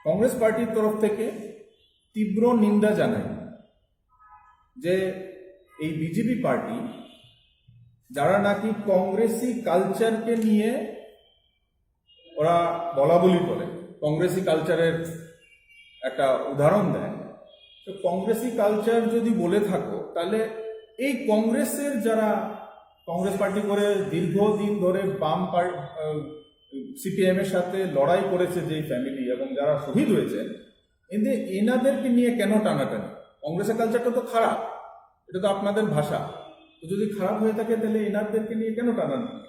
কংগ্রেস পার্টির তরফ থেকে তীব্র নিন্দা জানাই যে এই বিজেপি পার্টি যারা নাকি কংগ্রেসি কালচারকে নিয়ে ওরা বলা বলি করে, কংগ্রেসি কালচারের একটা উদাহরণ দেয়। তো কংগ্রেসি কালচার যদি বলে থাকো, তাহলে এই কংগ্রেসের যারা কংগ্রেস পার্টি করে দীর্ঘদিন ধরে বাম সিপিএম এর সাথে লড়াই করেছে যে ফ্যামিলি এবং যারা শহীদ হয়েছেন, কিন্তু এনাদেরকে নিয়ে কেন টানাটানি? কংগ্রেসের কালচারটা তো খারাপ, এটা তো আপনাদের ভাষা। তো যদি খারাপ হয়ে থাকে তাহলে এনাদেরকে নিয়ে কেন টানাটানি?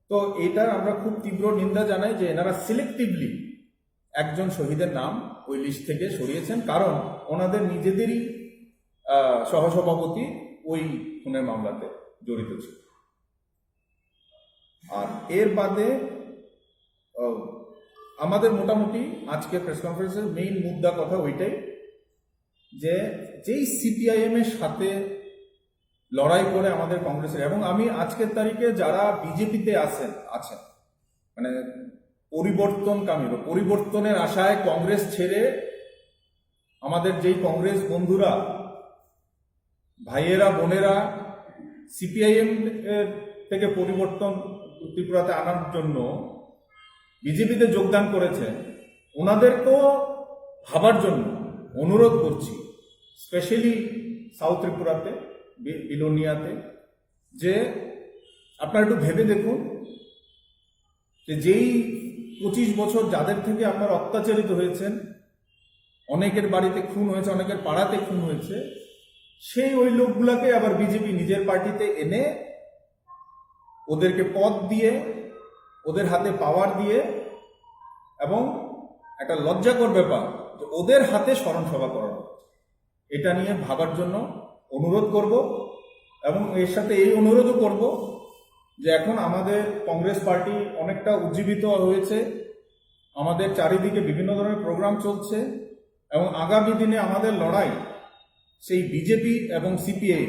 তো এটার আমরা খুব তীব্র নিন্দা জানাই যে এনারা সিলেক্টিভলি একজন শহীদের নাম ওই লিস্ট থেকে সরিয়েছেন, কারণ ওনাদের নিজেদেরই সহসভাপতি ওই খুনের মামলাতে জড়িত ছিল। আর এর বাদে আমাদের মোটামুটি আজকে প্রেস কনফারেন্সের মেইন মুদ্রা কথা ওইটাই, যে যেই সিপিআইএম এর সাথে লড়াই করে আমাদের কংগ্রেসের, এবং আমি আজকের তারিখে যারা বিজেপিতে আছেন মানে পরিবর্তনকামী, পরিবর্তনের আশায় কংগ্রেস ছেড়ে আমাদের যেই কংগ্রেস বন্ধুরা, ভাইয়েরা, বোনেরা সিপিআইএম থেকে পরিবর্তন ত্রিপুরাতে আনার জন্য বিজেপিতে যোগদান করেছে, ওনাদেরকেও ভাবার জন্য অনুরোধ করছি, স্পেশালি সাউথ ত্রিপুরাতে, বিলোনিয়াতে, যে আপনারা একটু ভেবে দেখুন যে যেই 25 বছর যাদের থেকে আপনারা অত্যাচারিত হয়েছেন, অনেকের বাড়িতে খুন হয়েছে, অনেকের পাড়াতে খুন হয়েছে, সেই ওই লোকগুলাকে আবার বিজেপি নিজের পার্টিতে এনে ওদেরকে পদ দিয়ে, ওদের হাতে পাওয়ার দিয়ে, এবং একটা লজ্জাকর ব্যাপার যে ওদের হাতে স্মরণসভা করানো, এটা নিয়ে ভাবার জন্য অনুরোধ করব। এবং এর সাথে এই অনুরোধও করব যে এখন আমাদের কংগ্রেস পার্টি অনেকটা উজ্জীবিত হয়েছে, আমাদের চারিদিকে বিভিন্ন ধরনের প্রোগ্রাম চলছে, এবং আগামী দিনে আমাদের লড়াই সেই বিজেপি এবং সিপিআই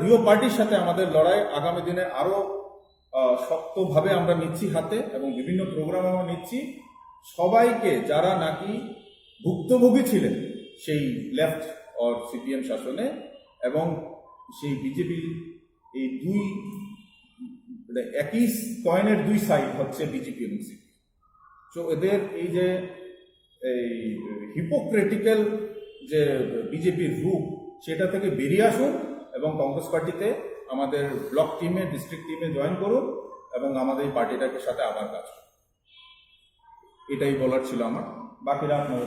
দুই পার্টির সাথে আমাদের লড়াই আগামী দিনে আরো শক্তভাবে আমরা নিচ্ছি হাতে, এবং বিভিন্ন প্রোগ্রাম আমরা নিচ্ছি। সবাইকে, যারা নাকি ভুক্তভোগী ছিলেন সেই লেফট অর সিপিএম শাসনে, এবং সেই বিজেপি, এই একই কয়েনের দুই সাইড হচ্ছে বিজেপি এবং সিপিএম। তো এদের এই যে এই হিপোক্রেটিক্যাল যে বিজেপির রূপ, সেটা থেকে বেরিয়ে আসুন এবং কংগ্রেস পার্টিতে আমাদের ব্লক টিমে, ডিস্ট্রিক্ট টিমে জয়েন করুন, এবং আমাদের এই পার্টিটাকে সাথে আবার কাজ করুন। এটাই বলার ছিল আমার। বাকিরা আপনারা